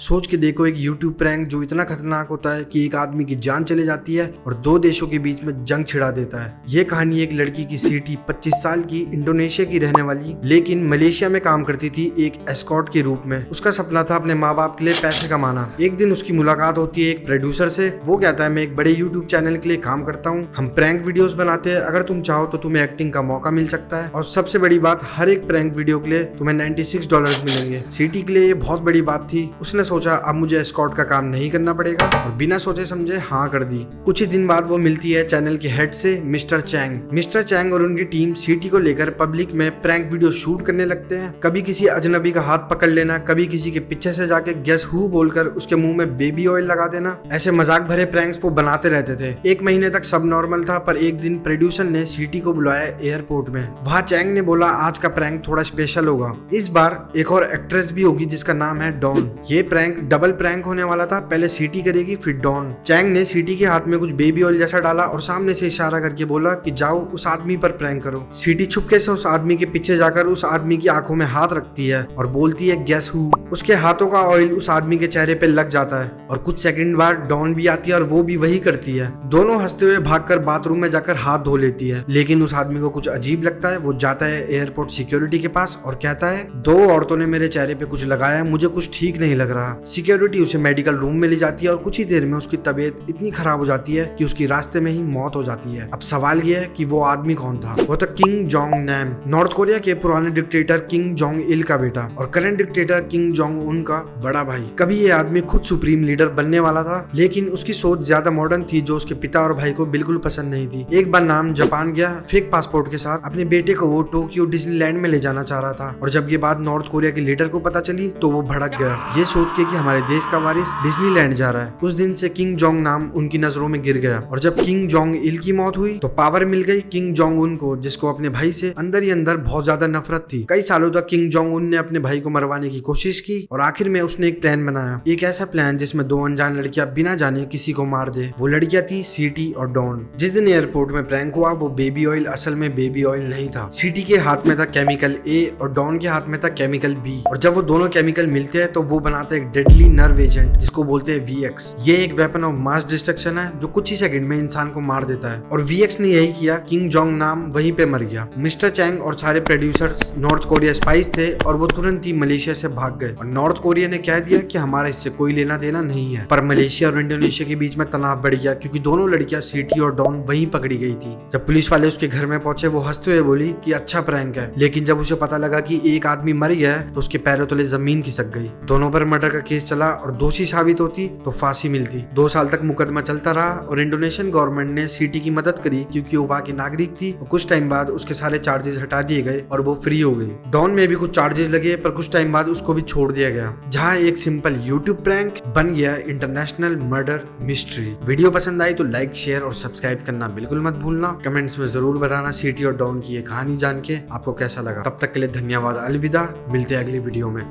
सोच के देखो, एक यूट्यूब प्रैंक जो इतना खतरनाक होता है कि एक आदमी की जान चले जाती है और दो देशों के बीच में जंग छिड़ा देता है। ये कहानी एक लड़की की सीटी 25 साल की इंडोनेशिया की रहने वाली लेकिन मलेशिया में काम करती थी एक एस्कॉर्ट के रूप में। उसका सपना था अपने माँ बाप के लिए पैसे कमाना। एक दिन उसकी मुलाकात होती है एक प्रोड्यूसर से। वो कहता है मैं एक बड़े यूट्यूब चैनल के लिए काम करता हूँ, हम प्रैंक वीडियोस बनाते हैं, अगर तुम चाहो तो तुम्हें एक्टिंग का मौका मिल सकता है और सबसे बड़ी बात, हर एक प्रैंक वीडियो के लिए तुम्हें $96 मिलेंगे। सीटी के लिए ये बहुत बड़ी बात थी। उसने सोचा अब मुझे एस्कॉर्ट का काम नहीं करना पड़ेगा और बिना सोचे समझे हाँ कर दी। कुछ ही दिन बाद वो मिलती है चैनल के हेड से मिस्टर चैंग। मिस्टर चैंग और उनकी टीम सीटी को लेकर पब्लिक में प्रैंक वीडियो शूट करने लगते हैं। कभी किसी अजनबी का हाथ पकड़ लेना, कभी किसी के पीछे से जाके गेस हु बोलकर उसके मुंह में बेबी ऑयल लगा देना। ऐसे मजाक भरे प्रैंक्स वो बनाते रहते थे। एक महीने तक सब नॉर्मल था, पर एक दिन प्रोड्यूसर ने सीटी को बुलाया एयरपोर्ट में। वहाँ चैंग ने बोला आज का प्रैंक थोड़ा स्पेशल होगा। इस बार एक और एक्ट्रेस भी होगी जिसका नाम है डॉन। ये प्रैंक डबल प्रैंक होने वाला था, पहले सीटी करेगी फिर डॉन। चैंग ने सीटी के हाथ में कुछ बेबी ऑयल जैसा डाला और सामने से इशारा करके बोला कि जाओ उस आदमी पर प्रैंक करो। सीटी छुपके से उस आदमी के पीछे जाकर उस आदमी की आंखों में हाथ रखती है और बोलती है गेस हु। उसके हाथों का ऑयल उस आदमी के चेहरे पे लग जाता है और कुछ सेकंड बाद डॉन भी आती है और वो भी वही करती है। दोनों हंसते हुए भागकर बाथरूम में जाकर हाथ धो लेती है, लेकिन उस आदमी को कुछ अजीब लगता है। वो जाता है एयरपोर्ट सिक्योरिटी के पास और कहता है दो औरतों ने मेरे चेहरे पे कुछ लगाया है, मुझे कुछ ठीक नहीं लग रहा। सिक्योरिटी उसे मेडिकल रूम में ले जाती है और कुछ ही देर में उसकी तबीयत इतनी खराब हो जाती है कि उसकी रास्ते में ही मौत हो जाती है। अब सवाल यह है कि वो आदमी कौन था? वो था Kim Jong Nam, North Korea के पुराने डिक्टेटर किंग जोंग इल का बेटा और current dictator king Jong Un का बड़ा भाई। कभी ये आदमी खुद सुप्रीम लीडर बनने वाला था, लेकिन उसकी सोच ज्यादा मॉडर्न थी जो उसके पिता और भाई को बिल्कुल पसंद नहीं थी। एक बार नाम जापान गया फेक पासपोर्ट के साथ। अपने बेटे को वो टोक्यो डिज्नीलैंड में ले जाना चाह रहा था और जब ये बात नॉर्थ कोरिया के लीडर को पता चली तो वो भड़क गया, ये सोच के कि हमारे देश का वारिस डिज्नीलैंड जा रहा है। उस दिन से किंग जोंग नाम उनकी नजरों में गिर गया और जब किंग जोंग इल की मौत हुई तो पावर मिल गई किंग जोंग उन को, जिसको अपने भाई से अंदर ही अंदर बहुत ज्यादा नफरत थी। कई सालों तक किंग जोंग उन ने अपने भाई को मरवाने की कोशिश की और आखिर में उसने एक प्लान बनाया, एक ऐसा प्लान जिसमें दो अनजान लड़कियां बिना जाने किसी को मार दे। वो लड़कियां थी सीटी और डॉन। जिस दिन एयरपोर्ट में प्रैंक हुआ वो बेबी ऑयल असल में बेबी ऑयल नहीं था। सीटी के हाथ में था केमिकल ए और डॉन के हाथ में था केमिकल बी और जब वो दोनों केमिकल मिलते हैं तो वो बनाते हैं एक डेडली नर्व एजेंट जिसको बोलते हैं VX। ये एक वेपन ऑफ मास डिस्ट्रक्शन है जो कुछ ही सेकंड में इंसान को मार देता है और VX ने यही किया। किंग जोंग नाम वहीं पे मर गया। मिस्टर चैंग और सारे प्रोड्यूसर्स नॉर्थ कोरिया स्पाइस थे और वो तुरंत ही मलेशिया से भाग गए और नॉर्थ कोरिया ने कह दिया कि हमारा इससे कोई लेना देना नहीं है। पर मलेशिया और इंडोनेशिया के बीच में तनाव बढ़ गया क्योंकि दोनों लड़कियां सीटी और डॉन वहीं पकड़ी गई थी। जब पुलिस वाले उसके घर में पहुंचे वो हंसते हुए बोली कि अच्छा प्रैंक है, लेकिन जब उसे पता लगा कि एक आदमी मर गया है तो उसके पैरों तले जमीन खिसक गई। दोनों पर मर्डर का केस चला और दोषी साबित होती तो फांसी मिलती। 2 साल तक मुकदमा चलता रहा और इंडोनेशियन गवर्नमेंट ने सीटी की मदद करी क्योंकि वो वहाँ की नागरिक थी और कुछ टाइम बाद उसके सारे चार्जेस हटा दिए गए और वो फ्री हो गई। डॉन में भी कुछ चार्जेस लगे पर कुछ टाइम बाद उसको भी छोड़ दिया गया। जहाँ एक सिंपल यूट्यूब प्रैंक बन गया इंटरनेशनल मर्डर मिस्ट्री। वीडियो पसंद आई तो लाइक शेयर और सब्सक्राइब करना बिल्कुल मत भूलना। कमेंट्स में जरूर बताना सीटी और डॉन की ये कहानी जान के आपको कैसा लगा। तब तक के लिए धन्यवाद, अलविदा, मिलते हैं अगली वीडियो में।